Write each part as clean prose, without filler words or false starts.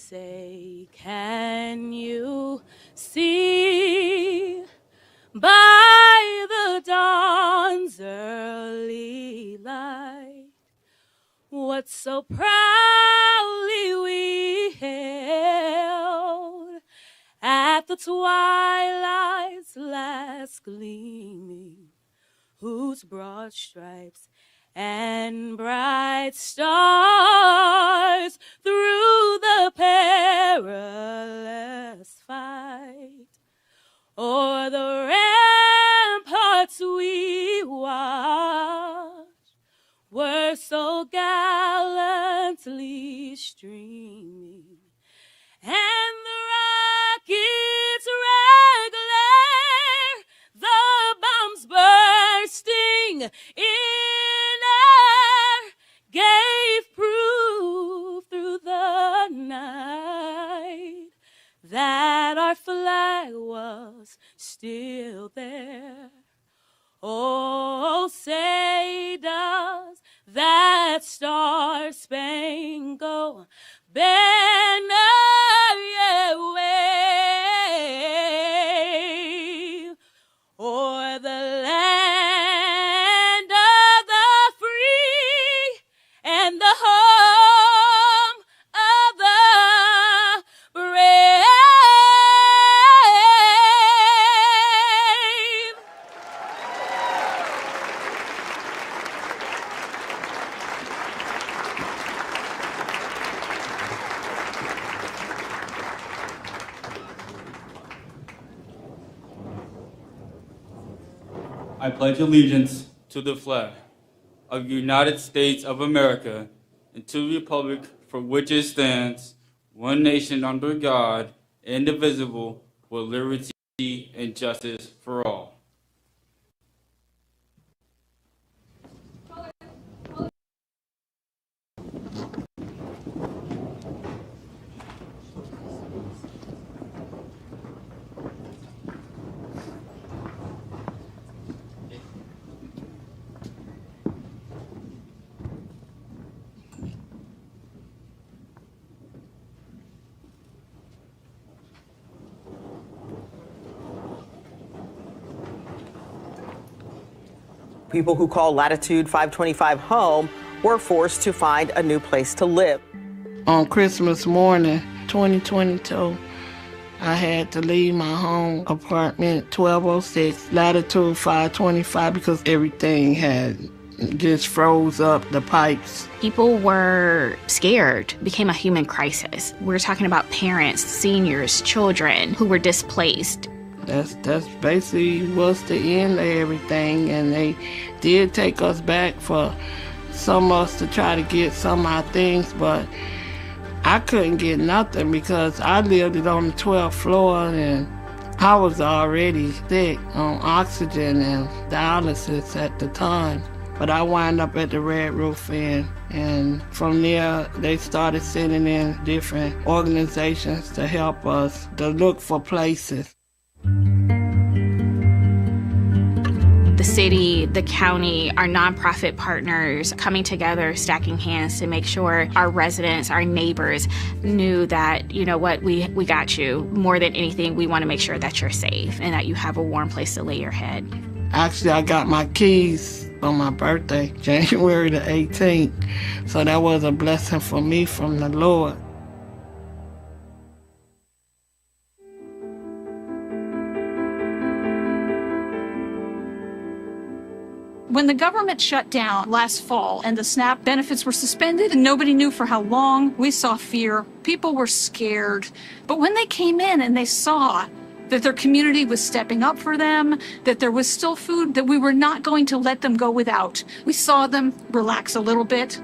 say, can you see by the dawn's early light what so proudly we hailed at the twilight's last gleaming, whose broad stripes and bright stars through the perilous fight o'er the ramparts we watched were so gallantly streaming, and the rockets' red glare, the bombs bursting in air, gave proof through the night that our flag was still there. Oh, say does that star-spangled banner yet wave o'er the land of the free and the home of the brave. I pledge allegiance to the flag of the United States of America and to the republic for which it stands, one nation under God, indivisible, with liberty and justice for all. People who call Latitude 525 home were forced to find a new place to live. On Christmas morning, 2022, I had to leave my home apartment 1206, Latitude 525, because everything had just froze up, the pipes. People were scared. It became a human crisis. We're talking about parents, seniors, children who were displaced. That's basically was the end of everything, and they did take us back for some of us to try to get some of our things, but I couldn't get nothing because I lived it on the 12th floor and I was already sick on oxygen and dialysis at the time. But I wound up at the Red Roof Inn, and from there they started sending in different organizations to help us to look for places. The city, the county, our nonprofit partners coming together, stacking hands to make sure our residents, our neighbors knew that, you know what, we got you. More than anything, we want to make sure that you're safe and that you have a warm place to lay your head. Actually, I got my keys on my birthday, January the 18th. So that was a blessing for me from the Lord. When the government shut down last fall and the SNAP benefits were suspended and nobody knew for how long, we saw fear. People were scared. But when they came in and they saw that their community was stepping up for them, that there was still food, that we were not going to let them go without, we saw them relax a little bit.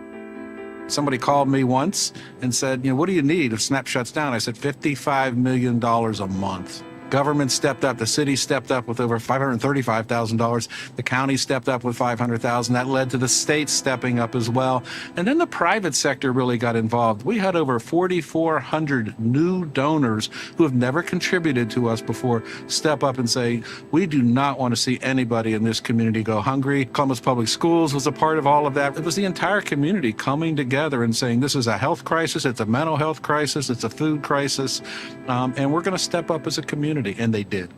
Somebody called me once and said, what do you need if SNAP shuts down? I said, $55 million a month. Government stepped up. The city stepped up with over $535,000. The county stepped up with $500,000. That led to the state stepping up as well. And then the private sector really got involved. We had over 4,400 new donors who have never contributed to us before step up and say, we do not want to see anybody in this community go hungry. Columbus Public Schools was a part of all of that. It was the entire community coming together and saying, this is a health crisis, it's a mental health crisis, it's a food crisis, and we're going to step up as a community. And they did.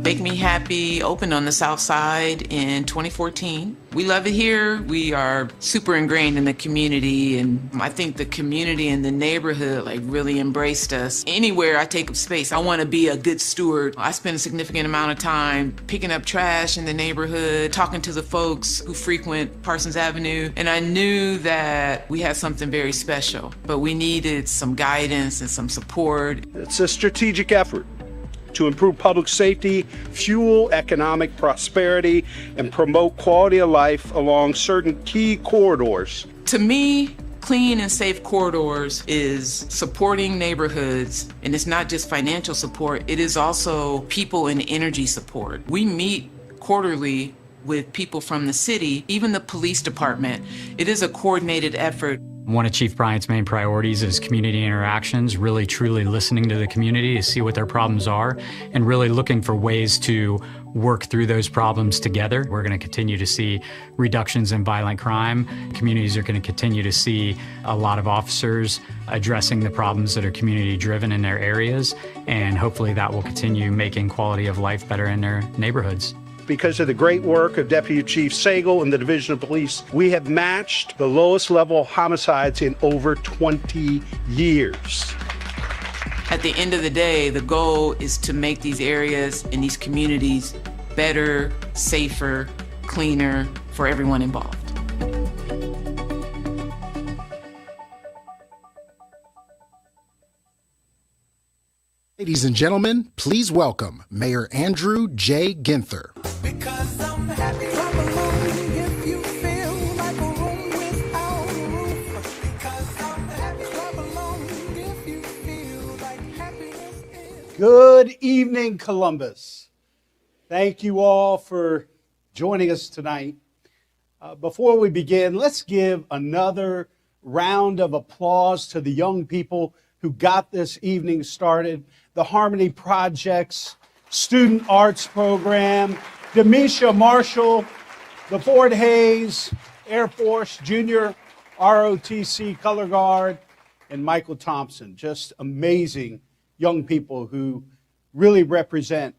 Make Me Happy opened on the South Side in 2014. We love it here. We are super ingrained in the community, and I think the community and the neighborhood really embraced us. Anywhere I take up space, I want to be a good steward. I spend a significant amount of time picking up trash in the neighborhood, talking to the folks who frequent Parsons Avenue, and I knew that we had something very special, but we needed some guidance and some support. It's a strategic effort to improve public safety, fuel economic prosperity, and promote quality of life along certain key corridors. To me, clean and safe corridors is supporting neighborhoods, and it's not just financial support, it is also people and energy support. We meet quarterly with people from the city, even the police department. It is a coordinated effort. One of Chief Bryant's main priorities is community interactions, really truly listening to the community to see what their problems are and really looking for ways to work through those problems together. We're going to continue to see reductions in violent crime. Communities are going to continue to see a lot of officers addressing the problems that are community driven in their areas, and hopefully that will continue making quality of life better in their neighborhoods. Because of the great work of Deputy Chief Sagal and the Division of Police, we have matched the lowest level homicides in over 20 years. At the end of the day, the goal is to make these areas and these communities better, safer, cleaner for everyone involved. Ladies and gentlemen, please welcome Mayor Andrew J. Ginther. Because I'm happy. Clap along if you feel like a room without a roof. Because I'm happy. Clap along if you feel like happiness is. Good evening, Columbus. Thank you all for joining us tonight. Before we begin, let's give another round of applause to the young people who got this evening started. The Harmony Project's Student Arts Program, Demisha Marshall, the Fort Hayes Air Force Junior ROTC Color Guard, and Michael Thompson. Just amazing young people who really represent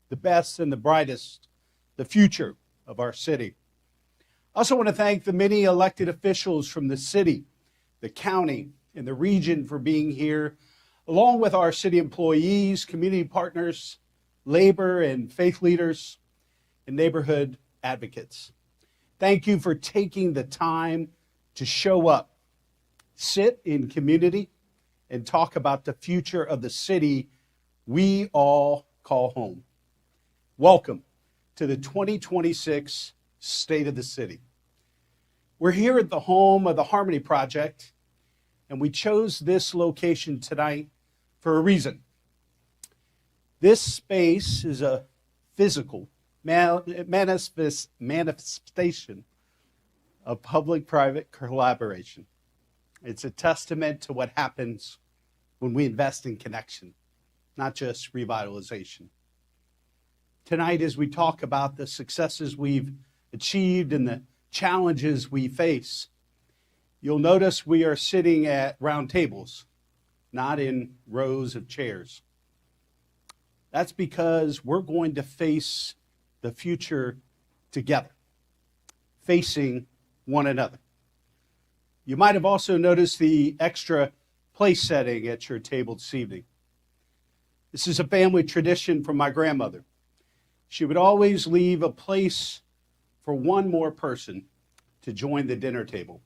the best and the brightest, the future of our city. I also want to thank the many elected officials from the city, the county, and the region for being here, along with our city employees, community partners, labor and faith leaders, and neighborhood advocates. Thank you for taking the time to show up, sit in community, and talk about the future of the city we all call home. Welcome to the 2026 State of the City. We're here at the home of the Harmony Project, and we chose this location tonight for a reason. This space is a physical manifestation of public-private collaboration. It's a testament to what happens when we invest in connection, not just revitalization. Tonight, as we talk about the successes we've achieved and the challenges we face, you'll notice we are sitting at round tables, not in rows of chairs. That's because we're going to face the future together, facing one another. You might have also noticed the extra place setting at your table this evening. This is a family tradition from my grandmother. She would always leave a place for one more person to join the dinner table,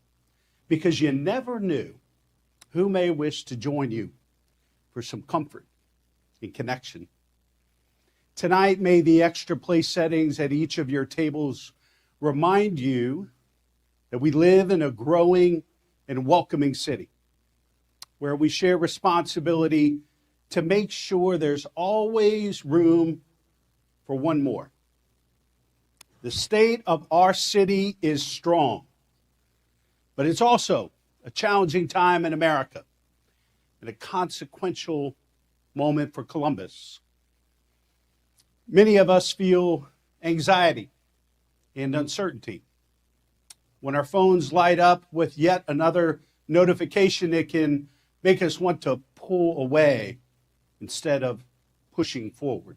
because you never knew who may wish to join you for some comfort and connection. Tonight, may the extra place settings at each of your tables remind you that we live in a growing and welcoming city where we share responsibility to make sure there's always room for one more. The state of our city is strong, but it's also a challenging time in America and a consequential moment for Columbus. Many of us feel anxiety and uncertainty. When our phones light up with yet another notification, it can make us want to pull away instead of pushing forward.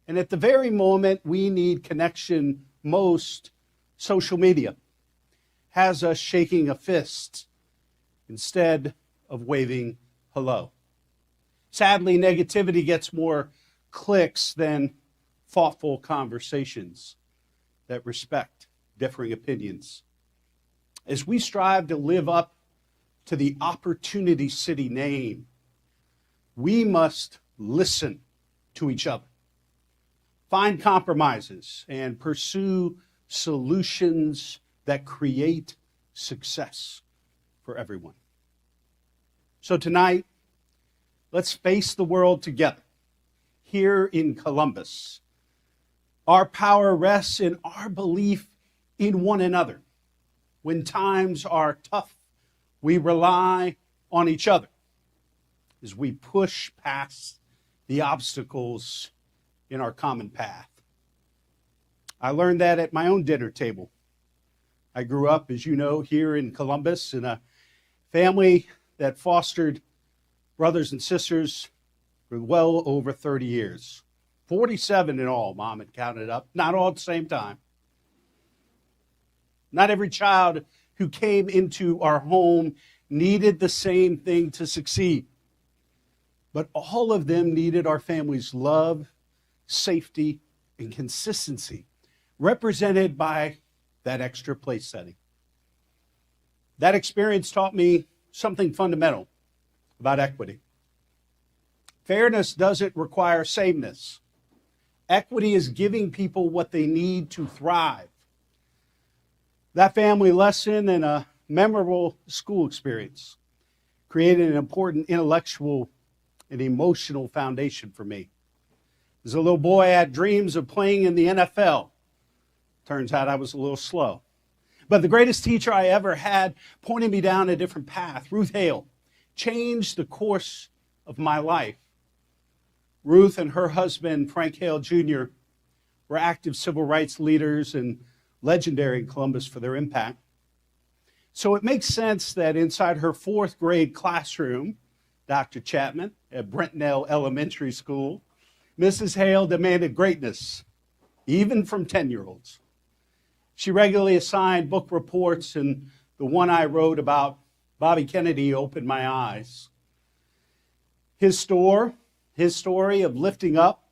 And at the very moment we need connection most, social media has us shaking a fist instead of waving hello. Sadly, negativity gets more clicks than thoughtful conversations that respect differing opinions. As we strive to live up to the Opportunity City name, we must listen to each other, find compromises, and pursue solutions that create success for everyone. So tonight, let's face the world together here in Columbus. Our power rests in our belief in one another. When times are tough, we rely on each other as we push past the obstacles in our common path. I learned that at my own dinner table. I grew up, as you know, here in Columbus in a family that fostered brothers and sisters for well over 30 years. 47 in all, Mom had counted up, not all at the same time. Not every child who came into our home needed the same thing to succeed, but all of them needed our family's love, safety, and consistency, represented by that extra place setting. That experience taught me something fundamental about equity. Fairness doesn't require sameness. Equity is giving people what they need to thrive. That family lesson and a memorable school experience created an important intellectual and emotional foundation for me. As a little boy, I had dreams of playing in the NFL. Turns out I was a little slow. But the greatest teacher I ever had pointed me down a different path. Ruth Hale changed the course of my life. Ruth and her husband, Frank Hale Jr., were active civil rights leaders and legendary in Columbus for their impact. So it makes sense that inside her fourth grade classroom, Dr. Chapman at Brentnell Elementary School, Mrs. Hale demanded greatness, even from 10-year-olds. She regularly assigned book reports, and the one I wrote about Bobby Kennedy opened my eyes. His story of lifting up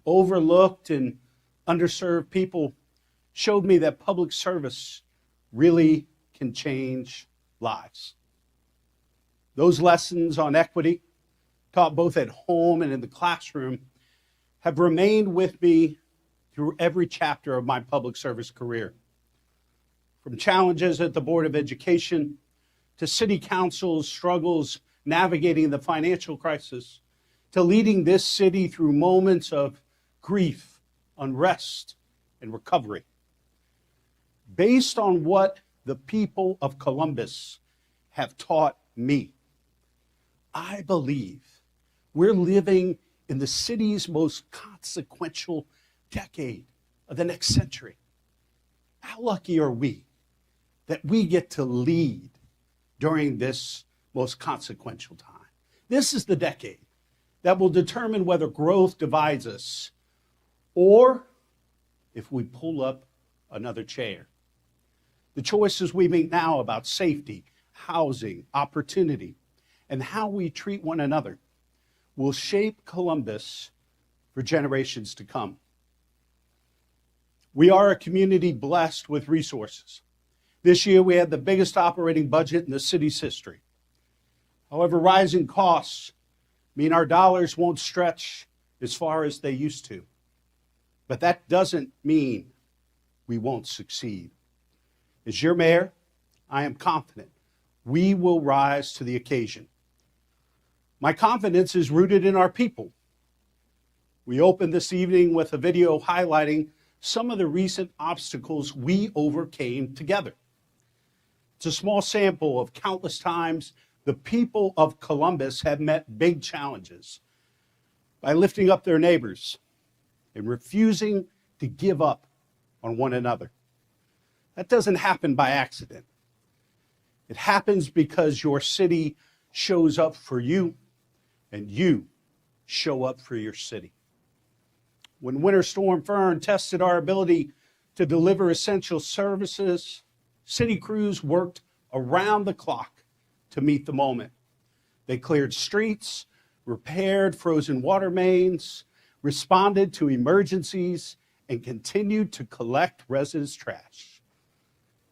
overlooked and underserved people showed me that public service really can change lives. Those lessons on equity, taught both at home and in the classroom, have remained with me through every chapter of my public service career. From challenges at the Board of Education to City Council's struggles navigating the financial crisis, to leading this city through moments of grief, unrest, and recovery. Based on what the people of Columbus have taught me, I believe we're living in the city's most consequential decade of the next century. How lucky are we that we get to lead during this most consequential time? This is the decade that will determine whether growth divides us or if we pull up another chair. The choices we make now about safety, housing, opportunity, and how we treat one another will shape Columbus for generations to come. We are a community blessed with resources. This year we had the biggest operating budget in the city's history. However, rising costs mean our dollars won't stretch as far as they used to. But that doesn't mean we won't succeed. As your mayor, I am confident we will rise to the occasion. My confidence is rooted in our people. We opened this evening with a video highlighting some of the recent obstacles we overcame together. It's a small sample of countless times the people of Columbus have met big challenges by lifting up their neighbors and refusing to give up on one another. That doesn't happen by accident. It happens because your city shows up for you and you show up for your city. When Winter Storm Fern tested our ability to deliver essential services, city crews worked around the clock to meet the moment. They cleared streets, repaired frozen water mains, responded to emergencies, and continued to collect residents' trash.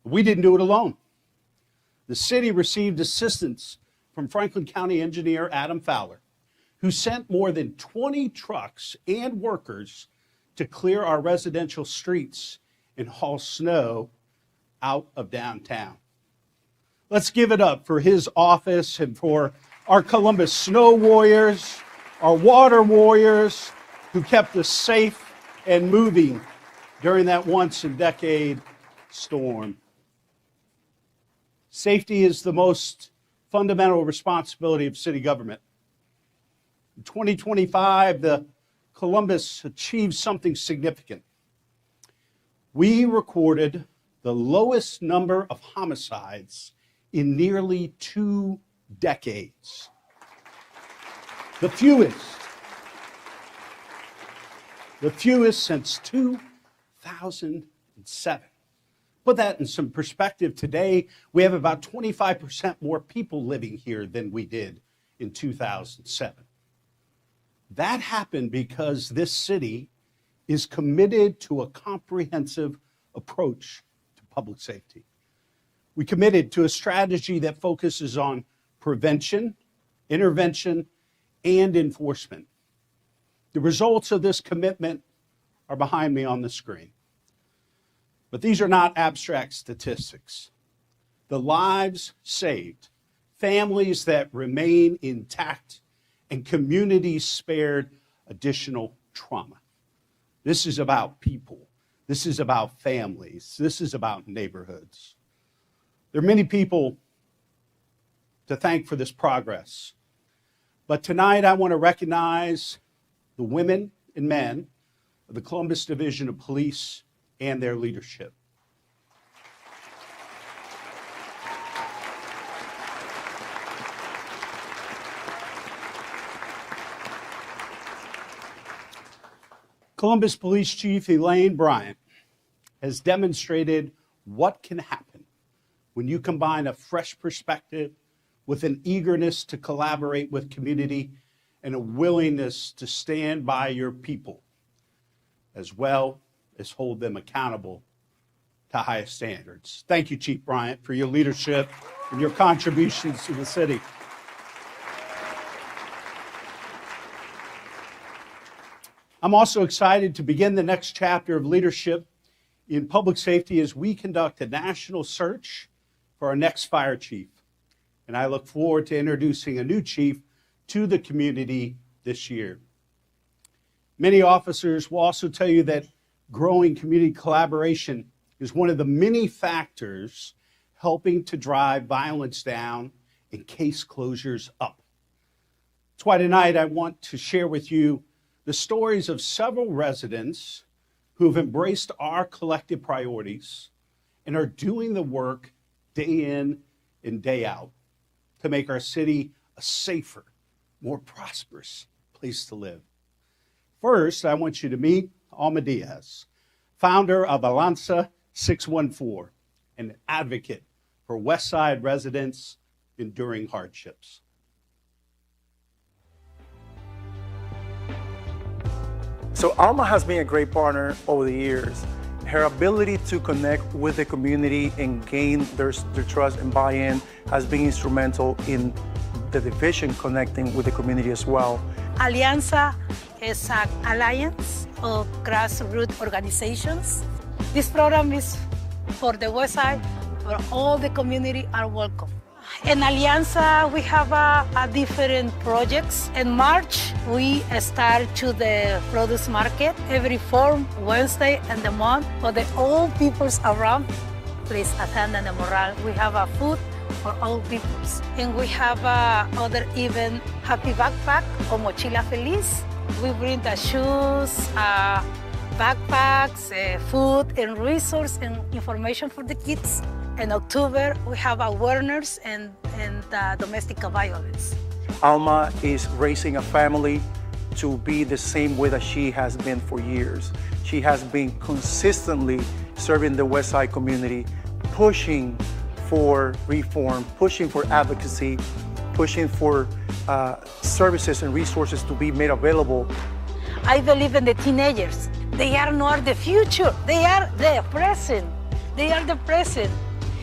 We didn't do it alone. The city received assistance from Franklin County engineer Adam Fowler, who sent more than 20 trucks and workers to clear our residential streets and haul snow out of downtown. Let's give it up for his office and for our Columbus snow warriors, our water warriors who kept us safe and moving during that once-in-a-decade storm. Safety is the most fundamental responsibility of city government. In 2025, the Columbus achieved something significant. We recorded the lowest number of homicides in nearly 2 decades. The fewest since 2007. Put that in some perspective, today we have about 25% more people living here than we did in 2007. That happened because this city is committed to a comprehensive approach to public safety. We committed to a strategy that focuses on prevention, intervention, and enforcement. The results of this commitment are behind me on the screen. But these are not abstract statistics. The lives saved, families that remain intact, and communities spared additional trauma. This is about people. This is about families. This is about neighborhoods. There are many people to thank for this progress. But tonight I want to recognize the women and men of the Columbus Division of Police and their leadership. Columbus Police Chief Elaine Bryant has demonstrated what can happen when you combine a fresh perspective with an eagerness to collaborate with community and a willingness to stand by your people, as well as hold them accountable to high standards. Thank you, Chief Bryant, for your leadership and your contributions to the city. I'm also excited to begin the next chapter of leadership in public safety as we conduct a national search for our next fire chief. And I look forward to introducing a new chief to the community this year. Many officers will also tell you that growing community collaboration is one of the many factors helping to drive violence down and case closures up. That's why tonight I want to share with you the stories of several residents who have embraced our collective priorities and are doing the work day in and day out to make our city a safer, more prosperous place to live. First, I want you to meet Alma Diaz, founder of Alianza 614, and an advocate for West Side residents enduring hardships. So Alma has been a great partner over the years. Her ability to connect with the community and gain their trust and buy-in has been instrumental in the division connecting with the community as well. Alianza is an alliance of grassroots organizations. This program is for the West Side, where all the community are welcome. In Alianza, we have different projects. In March, we start to the produce market every 4th Wednesday in the month for the old peoples around. Please attend in the Morale. We have food for all peoples. And we have other event, Happy Backpack or Mochila Feliz. We bring the shoes, backpacks, food and resource and information for the kids. In October, we have awareness and domestic violence. Alma is raising a family to be the same way that she has been for years. She has been consistently serving the West Side community, pushing for reform, pushing for advocacy, pushing for services and resources to be made available. I believe in the teenagers. They are not the future. They are the present. They are the present.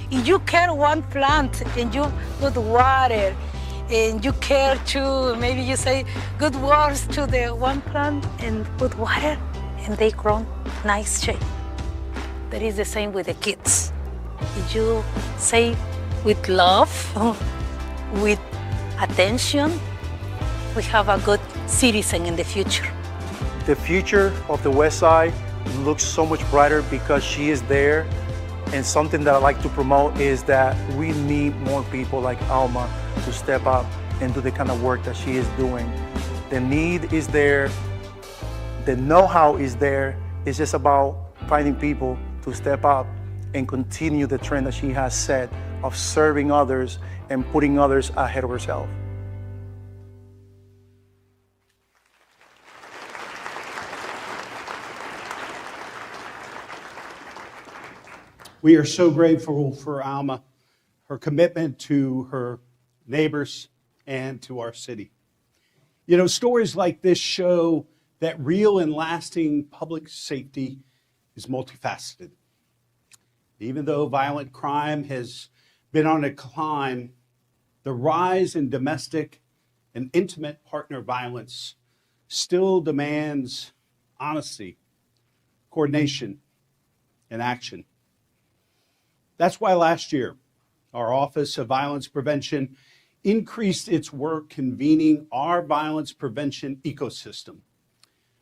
If you care one plant and you put water and you care to, maybe you say good words to the one plant and put water and they grow nice shape. That is the same with the kids. If you say with love, with attention, we have a good citizen in the future. The future of the West Side looks so much brighter because she is there. And something that I like to promote is that we need more people like Alma to step up and do the kind of work that she is doing. The need is there, the know-how is there. It's just about finding people to step up and continue the trend that she has set of serving others and putting others ahead of herself. We are so grateful for Alma, her commitment to her neighbors and to our city. You know, stories like this show that real and lasting public safety is multifaceted. Even though violent crime has been on a decline, the rise in domestic and intimate partner violence still demands honesty, coordination, and action. That's why last year, our Office of Violence Prevention increased its work convening our violence prevention ecosystem.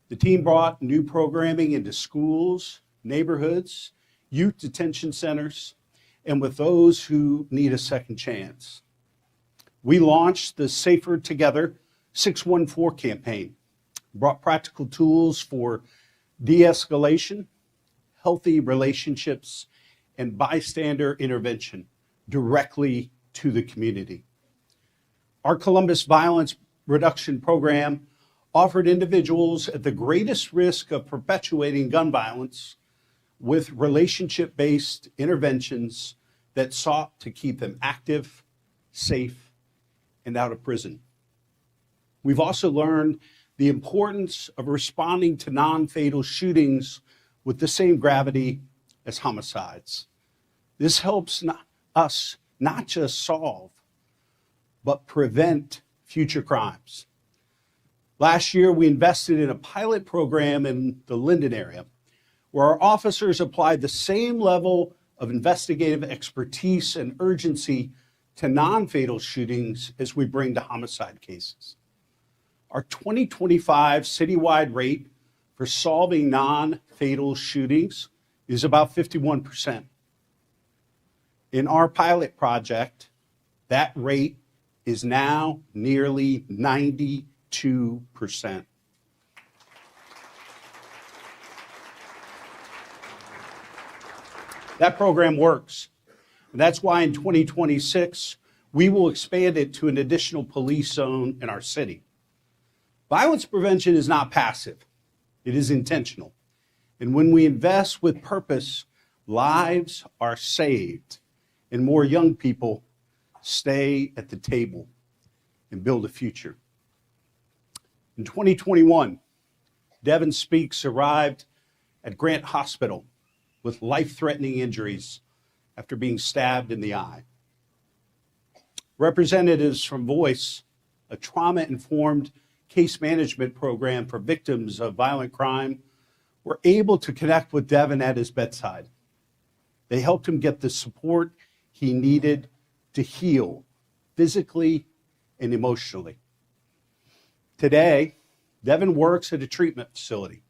The team brought new programming into schools, neighborhoods, youth detention centers, and with those who need a second chance. We launched the Safer Together 614 campaign, brought practical tools for de-escalation, healthy relationships, and bystander intervention directly to the community. Our Columbus Violence Reduction Program offered individuals at the greatest risk of perpetuating gun violence with relationship-based interventions that sought to keep them active, safe, and out of prison. We've also learned the importance of responding to non-fatal shootings with the same gravity as homicides. This helps us not just solve, but prevent future crimes. Last year, we invested in a pilot program in the Linden area, where our officers applied the same level of investigative expertise and urgency to non-fatal shootings as we bring to homicide cases. Our 2025 citywide rate for solving non-fatal shootings is about 51%. In our pilot project, that rate is now nearly 92%. That program works. And that's why in 2026, we will expand it to an additional police zone in our city. Violence prevention is not passive. It is intentional. And when we invest with purpose, lives are saved and more young people stay at the table and build a future. In 2021, Devin Speaks arrived at Grant Hospital with life-threatening injuries after being stabbed in the eye. Representatives from Voice, a trauma-informed case management program for victims of violent crime, were able to connect with Devin at his bedside. They helped him get the support he needed to heal physically and emotionally. Today, Devin works at a treatment facility,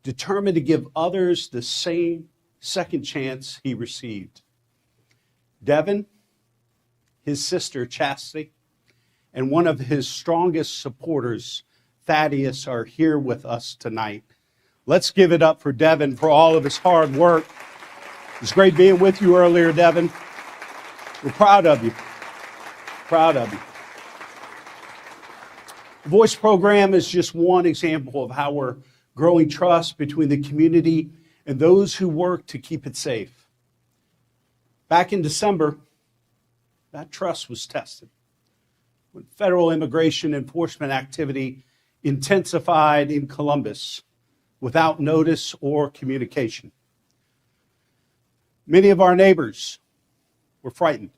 determined to give others the same second chance he received. Devin, his sister Chastity, and one of his strongest supporters, Thaddeus, are here with us tonight. Let's give it up for Devin for all of his hard work. It was great being with you earlier, Devin. We're proud of you. Proud of you. The Voice program is just one example of how we're growing trust between the community and those who work to keep it safe. Back in December, that trust was tested when federal immigration enforcement activity intensified in Columbus without notice or communication. Many of our neighbors were frightened.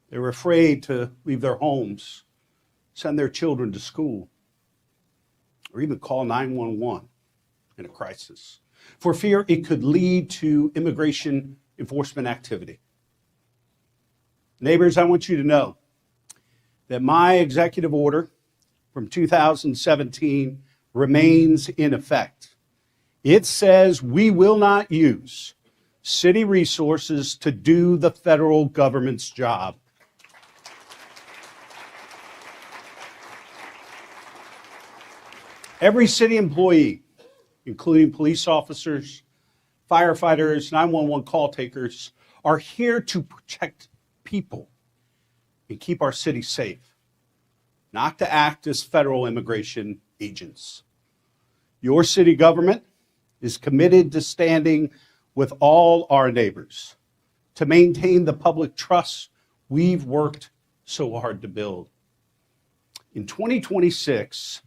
They were afraid to leave their homes, send their children to school, or even call 911 in a crisis, for fear it could lead to immigration enforcement activity. Neighbors, I want you to know that my executive order from 2017 remains in effect. It says we will not use city resources to do the federal government's job. Every city employee, including police officers, firefighters, 911 call takers, are here to protect people and keep our city safe, not to act as federal immigration agents. Your city government is committed to standing with all our neighbors to maintain the public trust we've worked so hard to build. In 2026,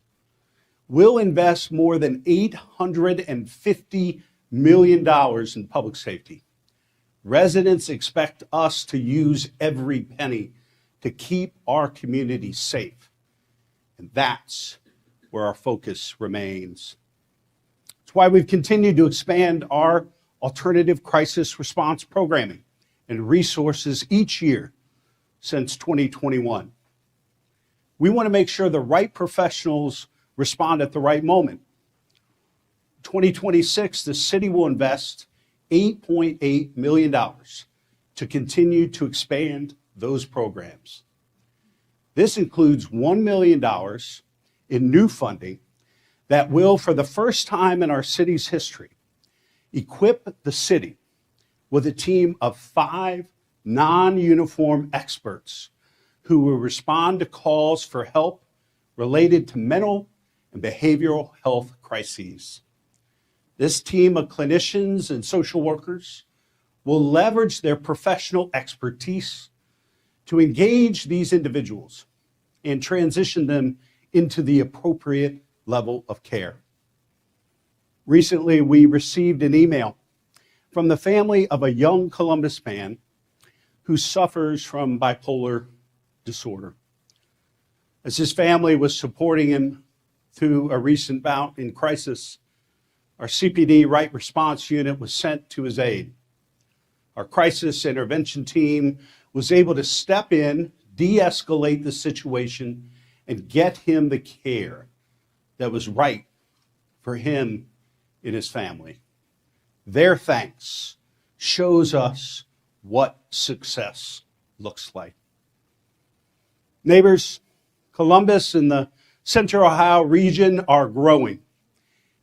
we'll invest more than $850 million in public safety. Residents expect us to use every penny to keep our communities safe. And that's where our focus remains. That's why we've continued to expand our alternative crisis response programming and resources each year since 2021. We want to make sure the right professionals respond at the right moment. 2026, the city will invest $8.8 million to continue to expand those programs. This includes $1 million in new funding that will, for the first time in our city's history, equip the city with a team of 5 non-uniform experts who will respond to calls for help related to mental and behavioral health crises. This team of clinicians and social workers will leverage their professional expertise to engage these individuals and transition them into the appropriate level of care. Recently, we received an email from the family of a young Columbus man who suffers from bipolar disorder. As his family was supporting him through a recent bout in crisis, our CPD Right Response Unit was sent to his aid. Our crisis intervention team was able to step in, de-escalate the situation, and get him the care that was right for him and his family. Their thanks shows us what success looks like. Neighbors, Columbus and the Central Ohio region are growing.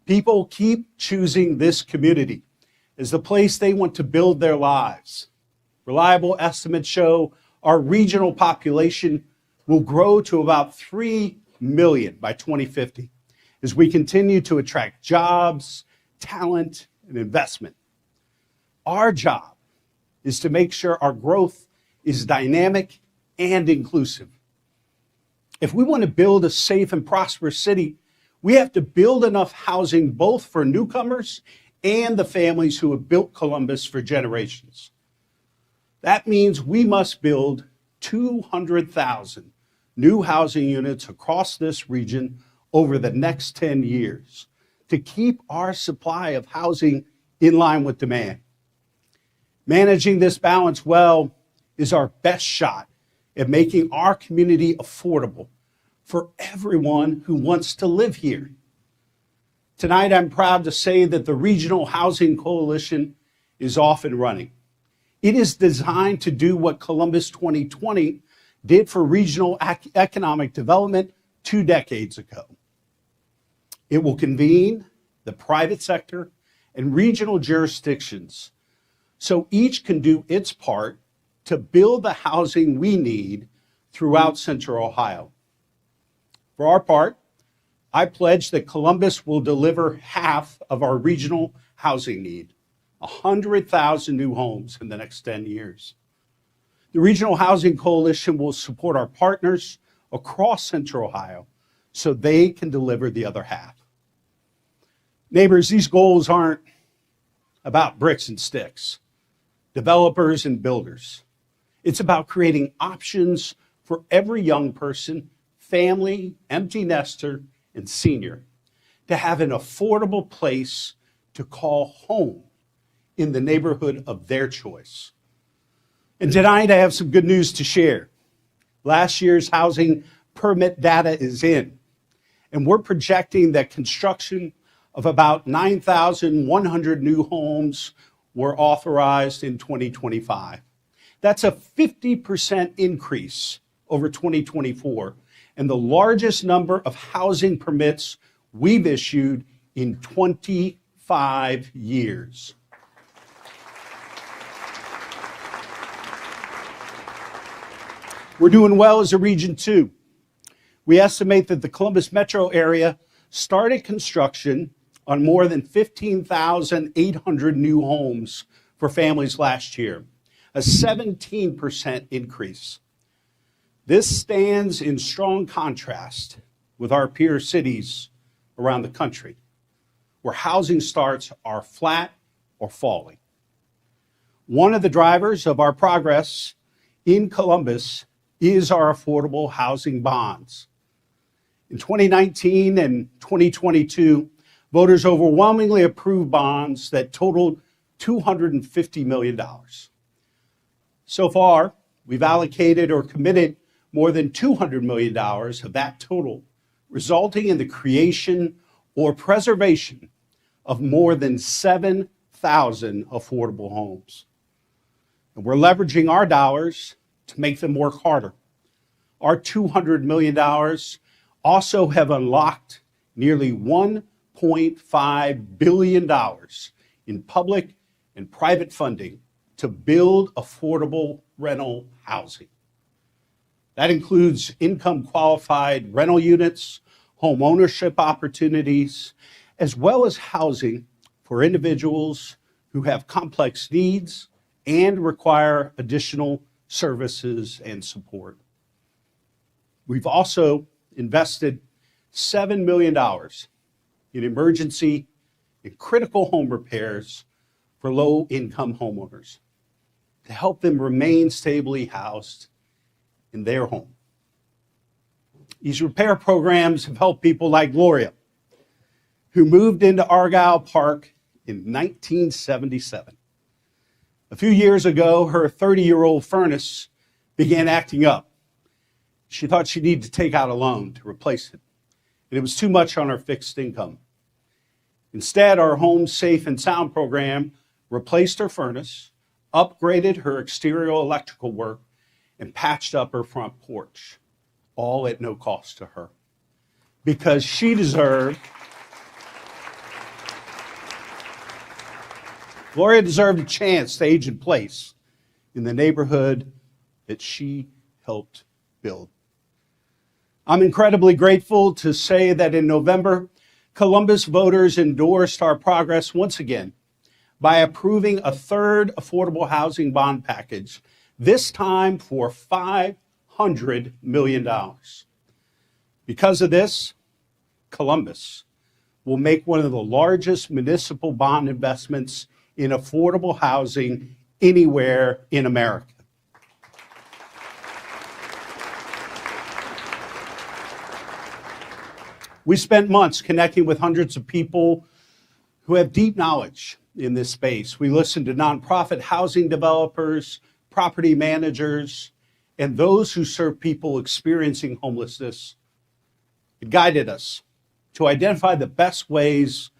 People keep choosing this community as the place they want to build their lives. Reliable estimates show our regional population will grow to about 3 million by 2050 as we continue to attract jobs, talent, and investment. Our job is to make sure our growth is dynamic and inclusive. If we want to build a safe and prosperous city, we have to build enough housing both for newcomers and the families who have built Columbus for generations. That means we must build 200,000 new housing units across this region over the next 10 years to keep our supply of housing in line with demand. Managing this balance well is our best shot at making our community affordable for everyone who wants to live here. Tonight, I'm proud to say that the Regional Housing Coalition is off and running. It is designed to do what Columbus 2020 did for regional economic development 2 decades ago. It will convene the private sector and regional jurisdictions so each can do its part to build the housing we need throughout Central Ohio. For our part, I pledge that Columbus will deliver half of our regional housing need, 100,000 new homes in the next 10 years. The Regional Housing Coalition will support our partners across Central Ohio so they can deliver the other half. Neighbors, these goals aren't about bricks and sticks, developers and builders. It's about creating options for every young person, family, empty nester, and senior to have an affordable place to call home in the neighborhood of their choice. And tonight I have some good news to share. Last year's housing permit data is in, and we're projecting that construction of about 9,100 new homes were authorized in 2025. That's a 50% increase over 2024 and the largest number of housing permits we've issued in 25 years. We're doing well as a region too. We estimate that the Columbus metro area started construction on more than 15,800 new homes for families last year, a 17% increase. This stands in strong contrast with our peer cities around the country, where housing starts are flat or falling. One of the drivers of our progress in Columbus is our affordable housing bonds. In 2019 and 2022, voters overwhelmingly approved bonds that totaled $250 million. So far, we've allocated or committed more than $200 million of that total, resulting in the creation or preservation of more than 7,000 affordable homes. And we're leveraging our dollars to make them work harder. Our $200 million also have unlocked nearly $1.5 billion in public and private funding to build affordable rental housing. That includes income-qualified rental units, home ownership opportunities, as well as housing for individuals who have complex needs and require additional services and support. We've also invested $7 million in emergency and critical home repairs for low-income homeowners to help them remain stably housed in their home. These repair programs have helped people like Gloria, who moved into Argyle Park in 1977. A few years ago, her 30-year-old furnace began acting up. She thought she needed to take out a loan to replace it, and it was too much on her fixed income. Instead, our Home Safe and Sound program replaced her furnace, upgraded her exterior electrical work, and patched up her front porch, all at no cost to her, because she deserved, Gloria deserved a chance to age in place in the neighborhood that she helped build. I'm incredibly grateful to say that in November, Columbus voters endorsed our progress once again by approving a third affordable housing bond package, this time for $500 million. Because of this, Columbus will make one of the largest municipal bond investments in affordable housing anywhere in America. We spent months connecting with hundreds of people who have deep knowledge in this space. We listened to nonprofit housing developers, property managers, and those who serve people experiencing homelessness. It guided us to identify the best ways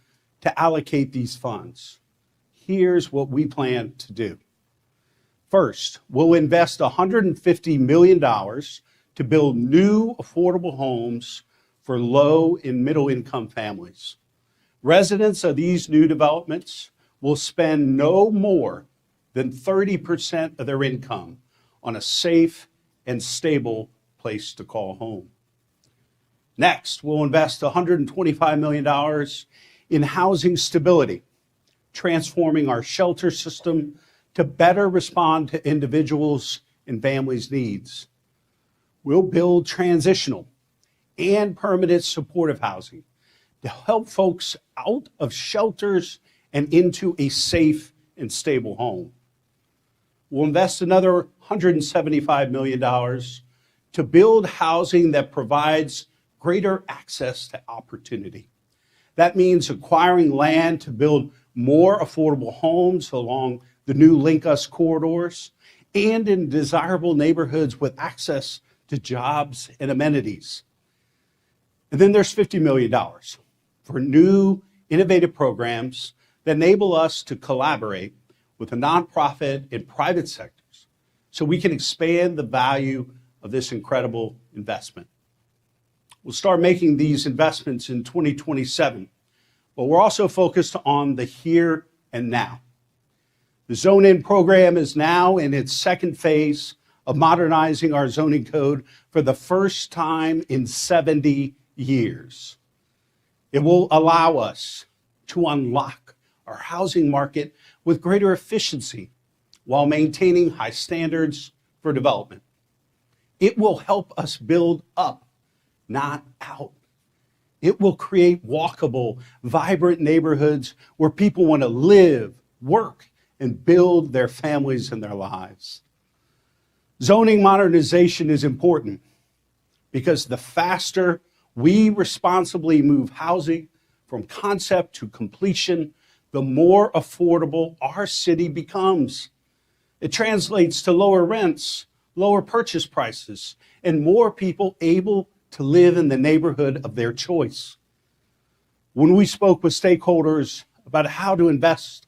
to allocate these funds. Here's what we plan to do. First, we'll invest $150 million to build new affordable homes for low and middle income families. Residents of these new developments will spend no more than 30% of their income on a safe and stable place to call home. Next, we'll invest $125 million in housing stability, transforming our shelter system to better respond to individuals' and families' needs. We'll build transitional and permanent supportive housing to help folks out of shelters and into a safe and stable home. We'll invest another $175 million to build housing that provides greater access to opportunity. That means acquiring land to build more affordable homes along the new Link Us corridors and in desirable neighborhoods with access to jobs and amenities. And then there's $50 million for new innovative programs that enable us to collaborate with the nonprofit and private sectors so we can expand the value of this incredible investment. We'll start making these investments in 2027, but we're also focused on the here and now. The Zone In program is now in its second phase of modernizing our zoning code for the first time in 70 years. It will allow us to unlock our housing market with greater efficiency while maintaining high standards for development. It will help us build up, not out. It will create walkable, vibrant neighborhoods where people want to live, work, and build their families and their lives. Zoning modernization is important because the faster we responsibly move housing from concept to completion, the more affordable our city becomes. It translates to lower rents, lower purchase prices, and more people able to live in the neighborhood of their choice. When we spoke with stakeholders about how to invest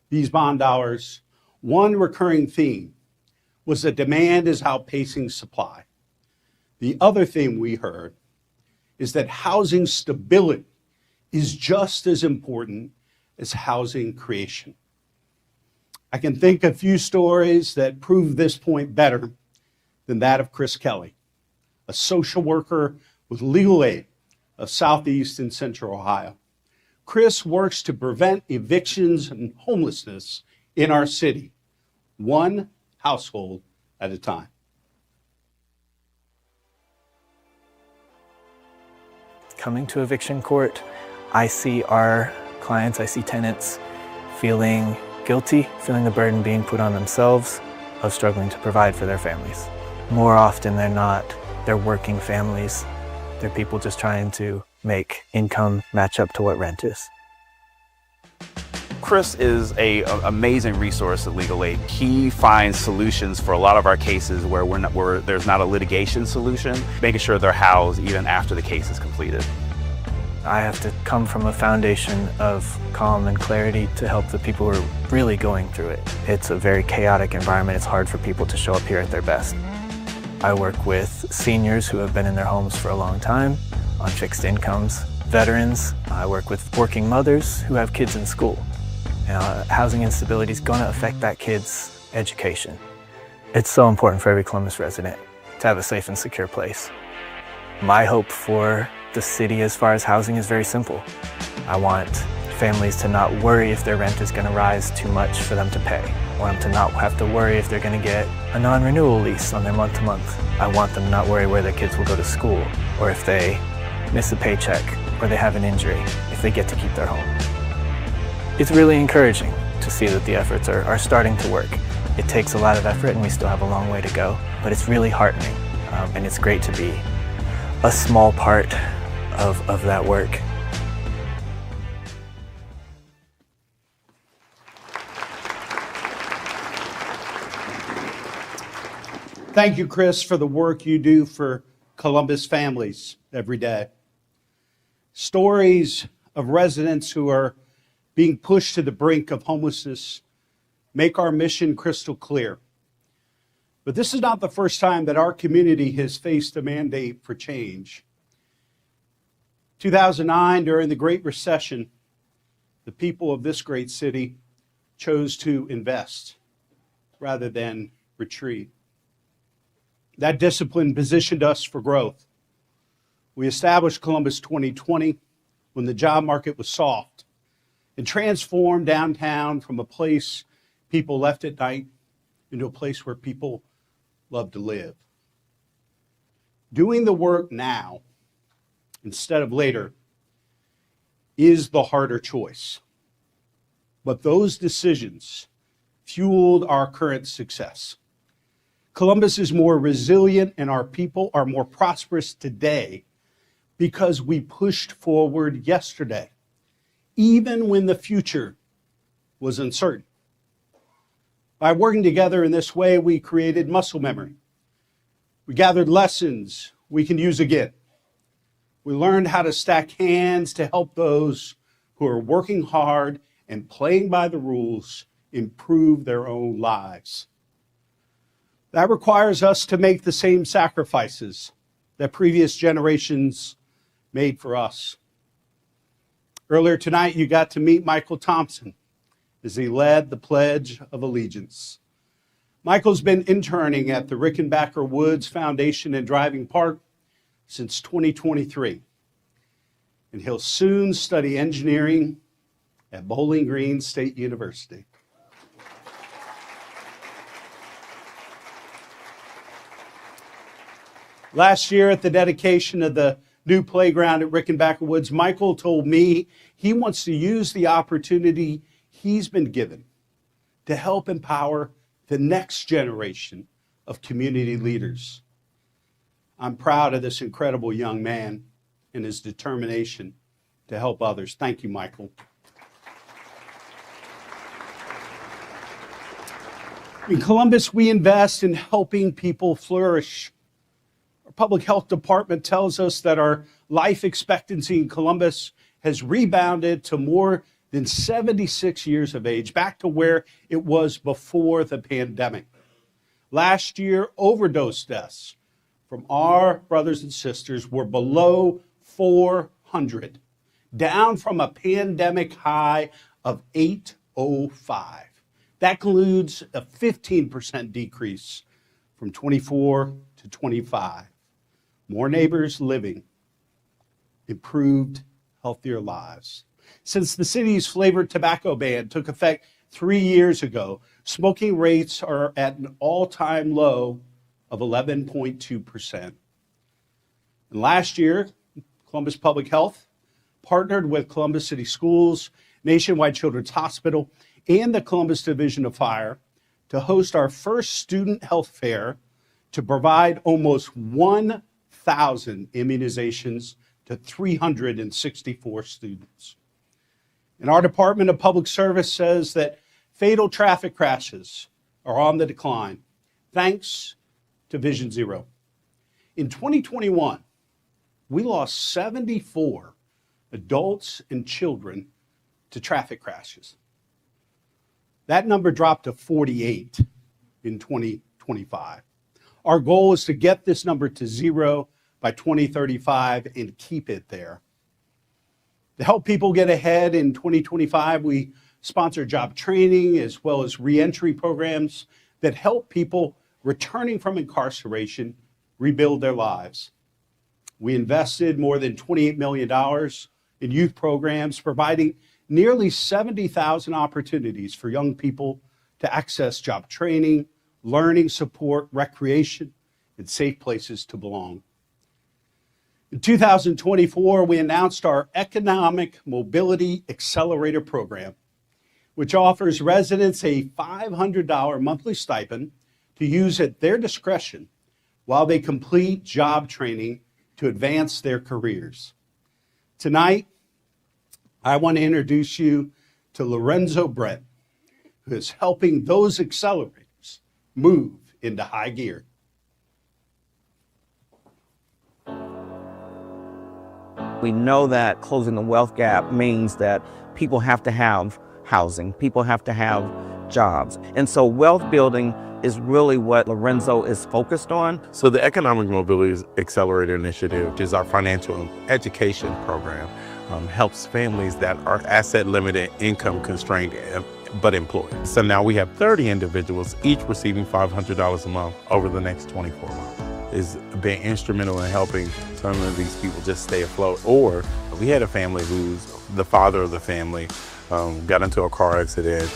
these bond dollars, one recurring theme was that demand is outpacing supply. The other thing we heard is that housing stability is just as important as housing creation. I can think of few stories that prove this point better than that of Chris Kelly, a social worker with legal aid of Southeast and Central Ohio. Chris works to prevent evictions and homelessness in our city, one household at a time. Coming to eviction court, I see our clients, I see tenants feeling guilty, feeling the burden being put on themselves of struggling to provide for their families. More often than not, they're working families. They're people just trying to make income match up to what rent is. Chris is an amazing resource at Legal Aid. He finds solutions for a lot of our cases where there's not a litigation solution, making sure they're housed even after the case is completed. I have to come from a foundation of calm and clarity to help the people who are really going through it. It's a very chaotic environment. It's hard for people to show up here at their best. I work with seniors who have been in their homes for a long time on fixed incomes, veterans. I work with working mothers who have kids in school. Housing instability is going to affect that kid's education. It's so important for every Columbus resident to have a safe and secure place. My hope for the city as far as housing is very simple. I want families to not worry if their rent is going to rise too much for them to pay. I want them to not have to worry if they're going to get a non-renewal lease on their month-to-month. I want them to not worry where their kids will go to school, or if they miss a paycheck, or they have an injury, if they get to keep their home. It's really encouraging to see that the efforts are starting to work. It takes a lot of effort and we still have a long way to go, but it's really heartening, and it's great to be a small part of that work. Thank you, Chris, for the work you do for Columbus families every day. Stories of residents who are being pushed to the brink of homelessness make our mission crystal clear. But this is not the first time that our community has faced a mandate for change. 2009, during the Great Recession, the people of this great city chose to invest rather than retreat. That discipline positioned us for growth. We established Columbus 2020 when the job market was soft and transformed downtown from a place people left at night into a place where people love to live. Doing the work now instead of later is the harder choice. But those decisions fueled our current success. Columbus is more resilient and our people are more prosperous today because we pushed forward yesterday, even when the future was uncertain. By working together in this way, we created muscle memory. We gathered lessons we can use again. We learned how to stack hands to help those who are working hard and playing by the rules improve their own lives. That requires us to make the same sacrifices that previous generations made for us. Earlier tonight, you got to meet Michael Thompson as he led the Pledge of Allegiance. Michael's been interning at the Rickenbacker Woods Foundation in Driving Park since 2023, and he'll soon study engineering at Bowling Green State University. Last year at the dedication of the new playground at Rickenbacker Woods, Michael told me he wants to use the opportunity he's been given to help empower the next generation of community leaders. I'm proud of this incredible young man and his determination to help others. Thank you, Michael. In Columbus, we invest in helping people flourish. Our public health department tells us that our life expectancy in Columbus has rebounded to more than 76 years of age, back to where it was before the pandemic. Last year, overdose deaths from our brothers and sisters were below 400, down from a pandemic high of 805. That includes a 15% decrease from 24 to 25. More neighbors living improved, healthier lives. Since the city's flavored tobacco ban took effect 3 years ago, smoking rates are at an all-time low of 11.2%. And last year, Columbus Public Health partnered with Columbus City Schools, Nationwide Children's Hospital, and the Columbus Division of Fire to host our first student health fair to provide almost 1,000 immunizations to 364 students. And our Department of Public Service says that fatal traffic crashes are on the decline, thanks to Vision Zero. In 2021, we lost 74 adults and children to traffic crashes. That number dropped to 48 in 2025. Our goal is to get this number to zero by 2035 and keep it there. To help people get ahead in 2025, we sponsor job training as well as reentry programs that help people returning from incarceration rebuild their lives. We invested more than $28 million in youth programs, providing nearly 70,000 opportunities for young people to access job training, learning support, recreation, and safe places to belong. In 2024, we announced our Economic Mobility Accelerator Program, which offers residents a $500 monthly stipend to use at their discretion while they complete job training to advance their careers. Tonight, I want to introduce you to Lorenzo Brett, who is helping those accelerators move into high gear. We know that closing the wealth gap means that people have to have housing, people have to have jobs. And so wealth building is really what Lorenzo is focused on. So the Economic Mobility Accelerator Initiative, which is our financial education program, helps families that are asset limited, income constrained, but employed. So now we have 30 individuals, each receiving $500 a month over the next 24 months. It's been instrumental in helping some of these people just stay afloat. Or we had a family who's the father of the family got into a car accident,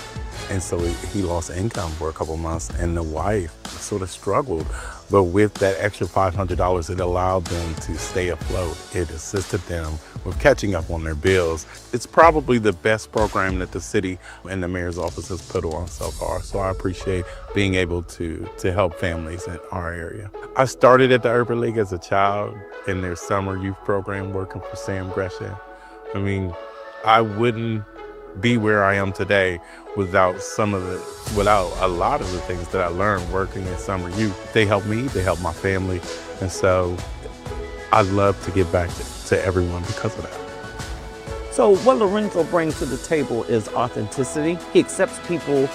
and so he lost income for a couple months, and the wife sort of struggled. But with that extra $500, it allowed them to stay afloat. It assisted them with catching up on their bills. It's probably the best program that the city and the mayor's office has put on so far. So I appreciate being able to help families in our area. I started at the Urban League as a child in their summer youth program working for Sam Gresham. I mean, I wouldn't be where I am today without a lot of the things that I learned working in summer youth. They helped me, they helped my family, and so I love to give back to everyone because of that. So what Lorenzo brings to the table is authenticity. He accepts people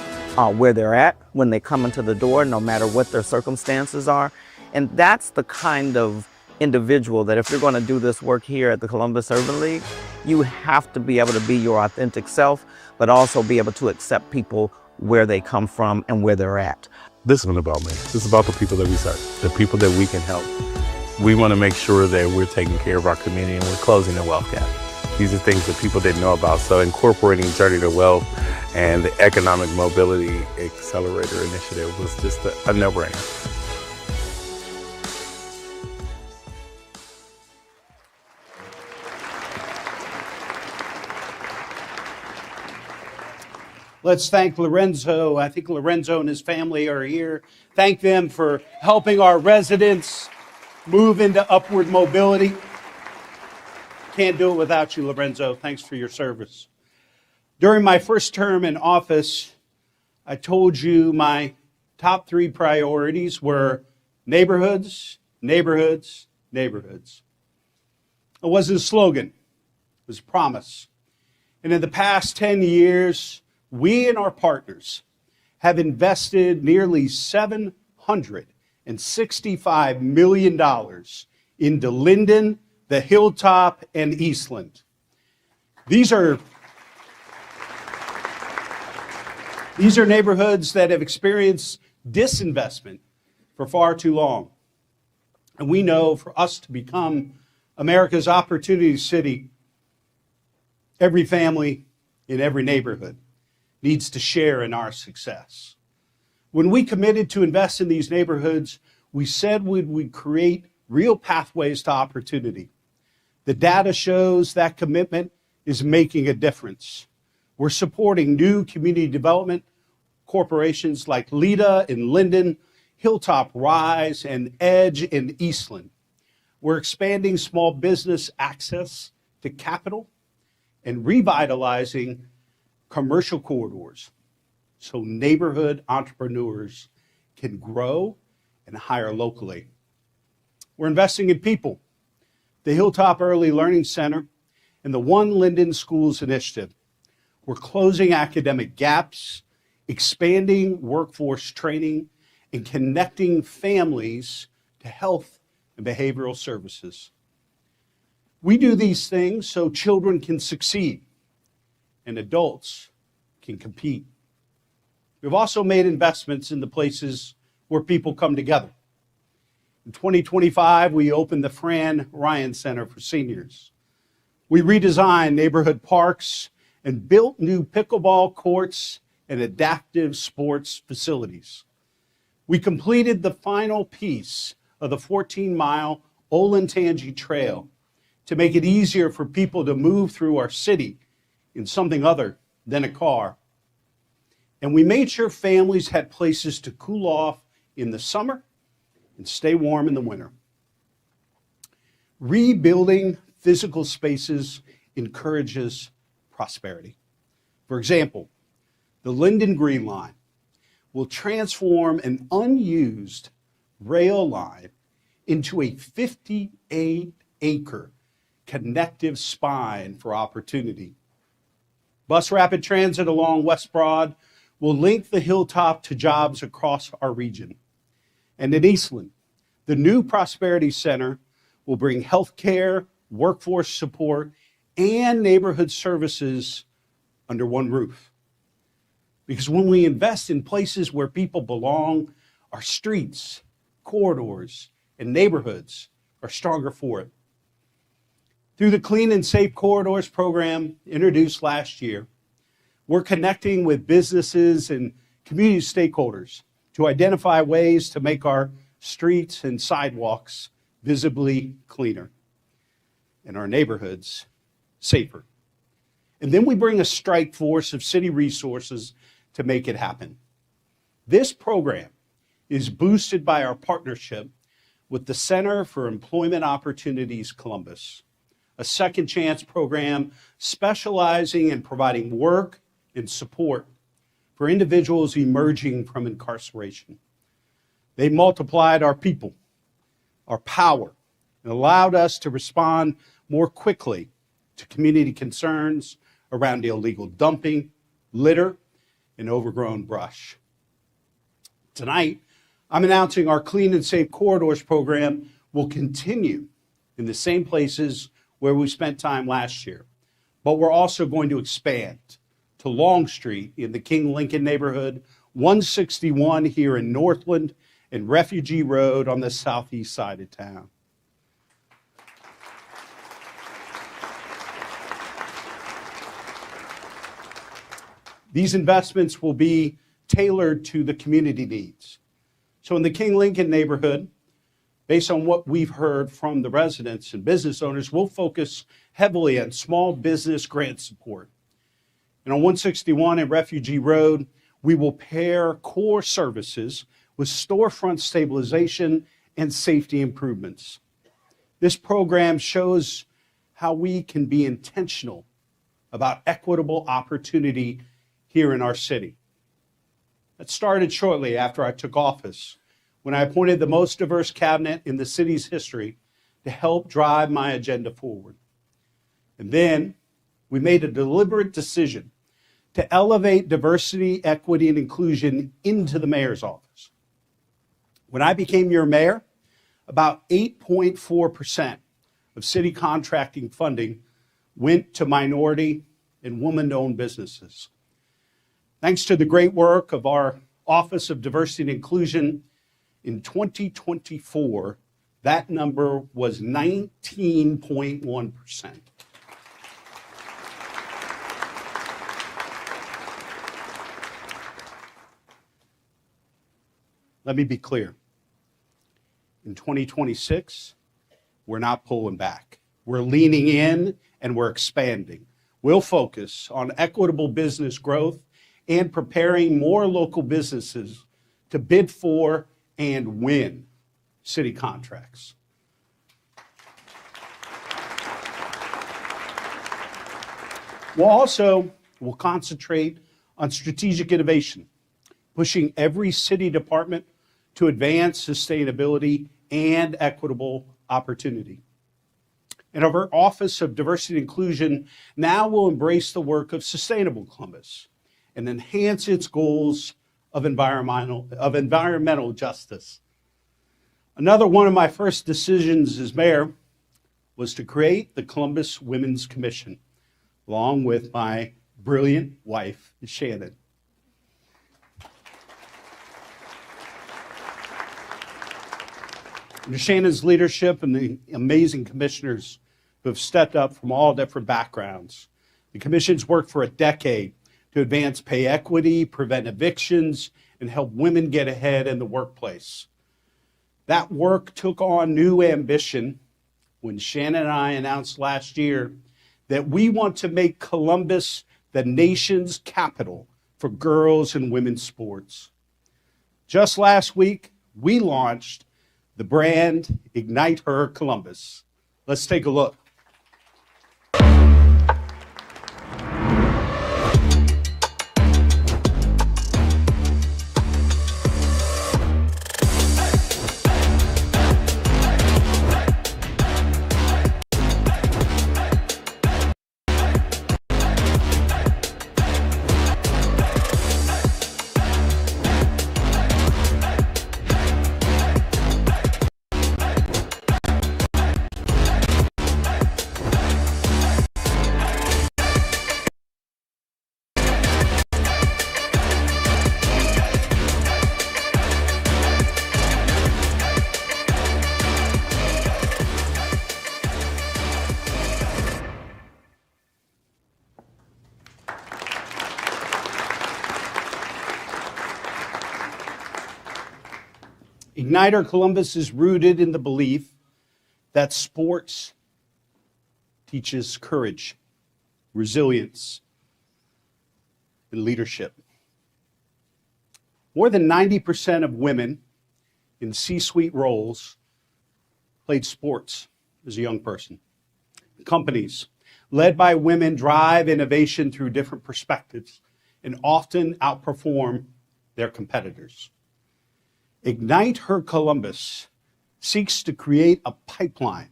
where they're at when they come into the door, no matter what their circumstances are. And that's the kind of individual that if you're going to do this work here at the Columbus Urban League, you have to be able to be your authentic self, but also be able to accept people where they come from and where they're at. This isn't about me. This is about the people that we serve, the people that we can help. We want to make sure that we're taking care of our community and we're closing the wealth gap. These are things that people didn't know about. So incorporating Journey to Wealth and the Economic Mobility Accelerator Initiative was just a no-brainer. Let's thank Lorenzo. I think Lorenzo and his family are here. Thank them for helping our residents move into upward mobility. Can't do it without you, Lorenzo. Thanks for your service. During my first term in office, I told you my top 3 priorities were neighborhoods, neighborhoods, neighborhoods. It wasn't a slogan. It was a promise. And in the past 10 years, we and our partners have invested nearly $765 million into Linden, the Hilltop, and Eastland. These are neighborhoods that have experienced disinvestment for far too long. And we know for us to become America's opportunity city, every family in every neighborhood needs to share in our success. When we committed to invest in these neighborhoods, we said we'd create real pathways to opportunity. The data shows that commitment is making a difference. We're supporting new community development corporations like LIDA in Linden, Hilltop Rise, and Edge in Eastland. We're expanding small business access to capital and revitalizing commercial corridors so neighborhood entrepreneurs can grow and hire locally. We're investing in people. The Hilltop Early Learning Center and the One Linden Schools Initiative. We're closing academic gaps, expanding workforce training, and connecting families to health and behavioral services. We do these things so children can succeed and adults can compete. We've also made investments in the places where people come together. In 2025, we opened the Fran Ryan Center for Seniors. We redesigned neighborhood parks and built new pickleball courts and adaptive sports facilities. We completed the final piece of the 14-mile Olentangy Trail to make it easier for people to move through our city in something other than a car. And we made sure families had places to cool off in the summer and stay warm in the winter. Rebuilding physical spaces encourages prosperity. For example, the Linden Green Line will transform an unused rail line into a 58-acre connective spine for opportunity. Bus rapid transit along West Broad will link the hilltop to jobs across our region. And in Eastland, the new Prosperity Center will bring healthcare, workforce support, and neighborhood services under one roof. Because when we invest in places where people belong, our streets, corridors, and neighborhoods are stronger for it. Through the Clean and Safe Corridors program introduced last year, we're connecting with businesses and community stakeholders to identify ways to make our streets and sidewalks visibly cleaner and our neighborhoods safer. And then we bring a strike force of city resources to make it happen. This program is boosted by our partnership with the Center for Employment Opportunities Columbus, a second chance program specializing in providing work and support for individuals emerging from incarceration. They multiplied our people, our power, and allowed us to respond more quickly to community concerns around illegal dumping, litter, and overgrown brush. Tonight, I'm announcing our Clean and Safe Corridors program will continue in the same places where we spent time last year, but we're also going to expand to Long Street in the King Lincoln neighborhood, 161 here in Northland, and Refugee Road on the southeast side of town. These investments will be tailored to the community needs. So in the King Lincoln neighborhood, based on what we've heard from the residents and business owners, we'll focus heavily on small business grant support. And on 161 and Refugee Road, we will pair core services with storefront stabilization and safety improvements. This program shows how we can be intentional about equitable opportunity here in our city. That started shortly after I took office, when I appointed the most diverse cabinet in the city's history to help drive my agenda forward. And then we made a deliberate decision to elevate diversity, equity, and inclusion into the mayor's office. When I became your mayor, about 8.4% of city contracting funding went to minority and woman-owned businesses. Thanks to the great work of our Office of Diversity and Inclusion, in 2024, that number was 19.1%. Let me be clear. In 2026, we're not pulling back. We're leaning in and we're expanding. We'll focus on equitable business growth and preparing more local businesses to bid for and win city contracts. We'll concentrate on strategic innovation, pushing every city department to advance sustainability and equitable opportunity. And our Office of Diversity and Inclusion now will embrace the work of Sustainable Columbus and enhance its goals of environmental justice. Another one of my first decisions as mayor was to create the Columbus Women's Commission, along with my brilliant wife, Shannon. Under Shannon's leadership and the amazing commissioners who have stepped up from all different backgrounds, the commission's worked for a decade to advance pay equity, prevent evictions, and help women get ahead in the workplace. That work took on new ambition when Shannon and I announced last year that we want to make Columbus the nation's capital for girls and women's sports. Just last week, we launched the brand Ignite Her Columbus. Let's take a look. Igniter Columbus is rooted in the belief that sports teaches courage, resilience, and leadership. More than 90% of women in C-suite roles played sports as a young person. Companies led by women drive innovation through different perspectives and often outperform their competitors. Ignite Her Columbus seeks to create a pipeline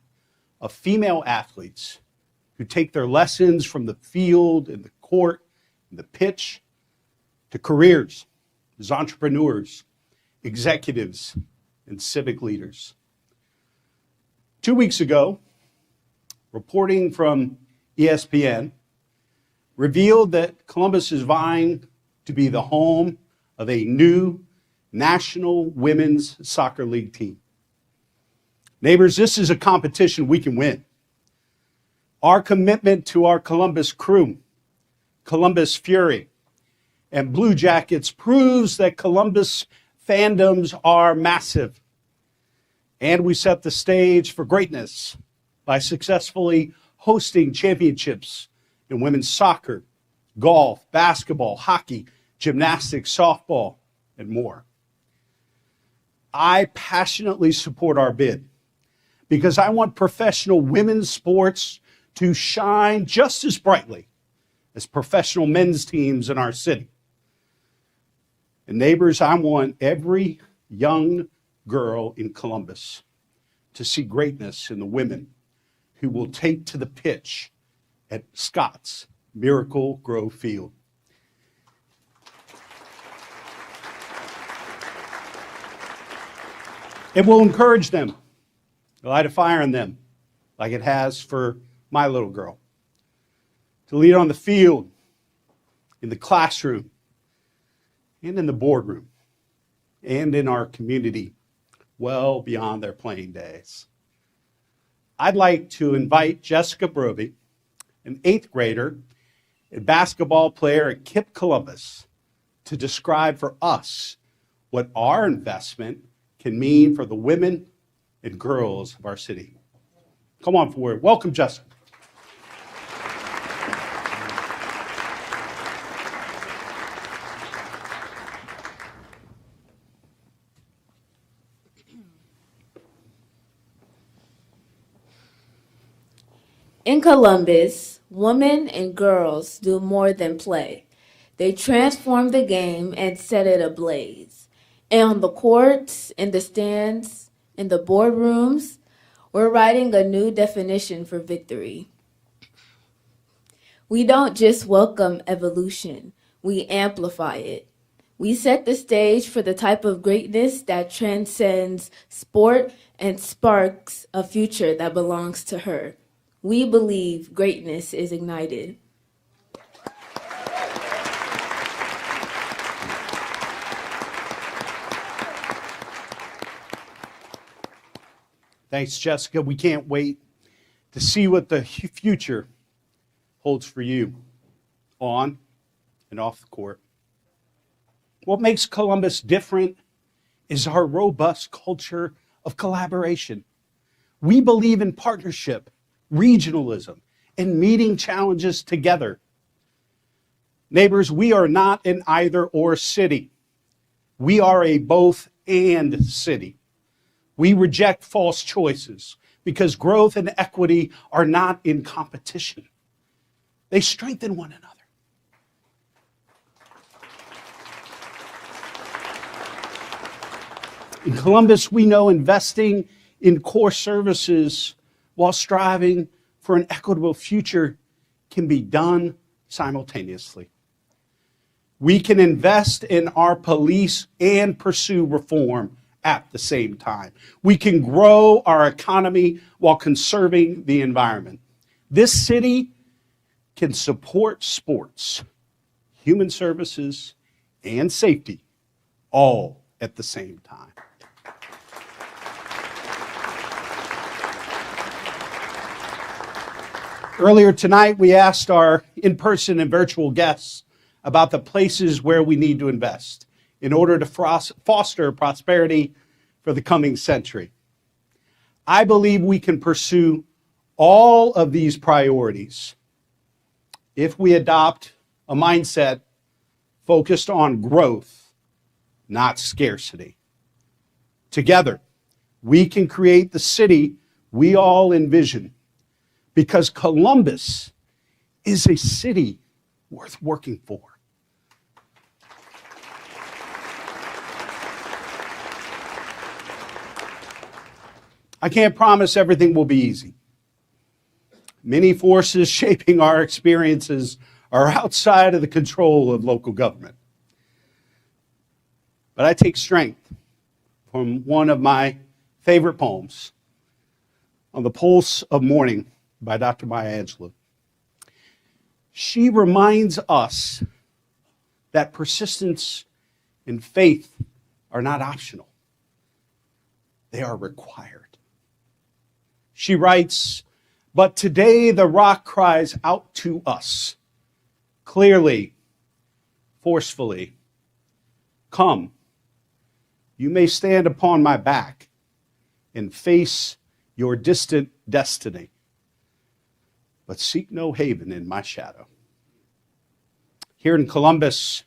of female athletes who take their lessons from the field and the court and the pitch to careers as entrepreneurs, executives, and civic leaders. 2 weeks ago, reporting from ESPN revealed that Columbus is vying to be the home of a new National Women's Soccer League team. Neighbors, this is a competition we can win. Our commitment to our Columbus crew, Columbus Fury, and Blue Jackets proves that Columbus fandoms are massive. And we set the stage for greatness by successfully hosting championships in women's soccer, golf, basketball, hockey, gymnastics, softball, and more. I passionately support our bid because I want professional women's sports to shine just as brightly as professional men's teams in our city. And neighbors, I want every young girl in Columbus to see greatness in the women who will take to the pitch at Scott's Miracle Grove Field. It will encourage them, light a fire in them, like it has for my little girl, to lead on the field, in the classroom, and in the boardroom, and in our community, well beyond their playing days. I'd like to invite Jessica Brovey, an 8th grader and basketball player at KIPP Columbus, to describe for us what our investment can mean for the women and girls of our city. Come on forward. Welcome, Jessica. In Columbus, women and girls do more than play. They transform the game and set it ablaze. And on the courts, in the stands, in the boardrooms, we're writing a new definition for victory. We don't just welcome evolution, we amplify it. We set the stage for the type of greatness that transcends sport and sparks a future that belongs to her. We believe greatness is ignited. Thanks, Jessica. We can't wait to see what the future holds for you on and off the court. What makes Columbus different is our robust culture of collaboration. We believe in partnership, regionalism, and meeting challenges together. Neighbors, we are not an either-or city. We are a both-and city. We reject false choices because growth and equity are not in competition. They strengthen one another. In Columbus, we know investing in core services while striving for an equitable future can be done simultaneously. We can invest in our police and pursue reform at the same time. We can grow our economy while conserving the environment. This city can support sports, human services, and safety all at the same time. Earlier tonight, we asked our in-person and virtual guests about the places where we need to invest in order to foster prosperity for the coming century. I believe we can pursue all of these priorities if we adopt a mindset focused on growth, not scarcity. Together, we can create the city we all envision, because Columbus is a city worth working for. I can't promise everything will be easy. Many forces shaping our experiences are outside of the control of local government. But I take strength from one of my favorite poems, On the Pulse of Morning by Dr. Maya Angelou. She reminds us that persistence and faith are not optional. They are required. She writes, "But today the rock cries out to us, clearly, forcefully, come, you may stand upon my back and face your distant destiny, but seek no haven in my shadow." Here in Columbus,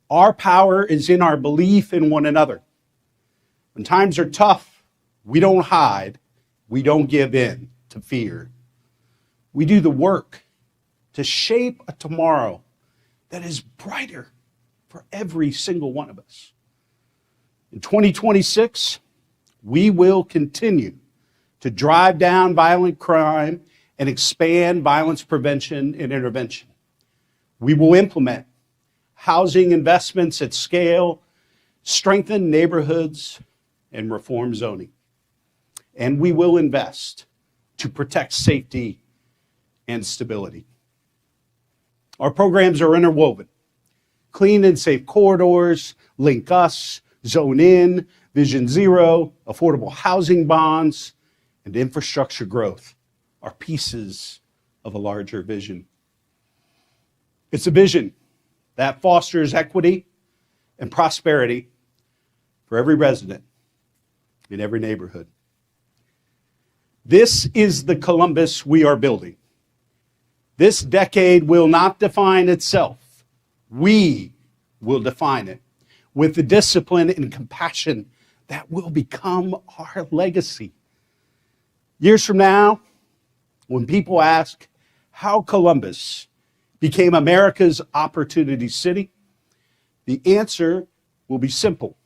our power is in our belief in one another. When times are tough, we don't hide. We don't give in to fear. We do the work to shape a tomorrow that is brighter for every single one of us. In 2026, we will continue to drive down violent crime and expand violence prevention and intervention. We will implement housing investments at scale, strengthen neighborhoods, and reform zoning. And we will invest to protect safety and stability. Our programs are interwoven. Clean and safe corridors, Link Us, Zone In, Vision Zero, affordable housing bonds, and infrastructure growth are pieces of a larger vision. It's a vision that fosters equity and prosperity for every resident in every neighborhood. This is the Columbus we are building. This decade will not define itself. We will define it with the discipline and compassion that will become our legacy. Years from now, when people ask how Columbus became America's opportunity city, the answer will be simple.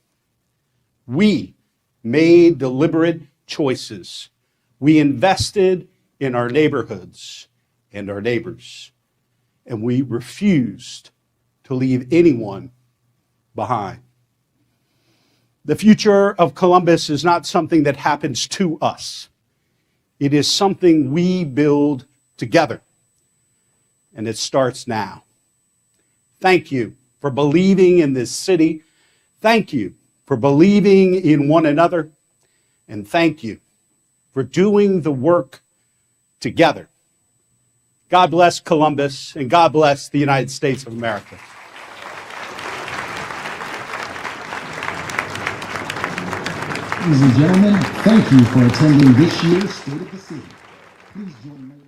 We made deliberate choices. We invested in our neighborhoods and our neighbors, and we refused to leave anyone behind. The future of Columbus is not something that happens to us. It is something we build together, and it starts now. Thank you for believing in this city. Thank you for believing in one another, and thank you for doing the work together. God bless Columbus, and God bless the United States of America. Ladies and gentlemen, thank you for attending this year's State of the City. Please join me.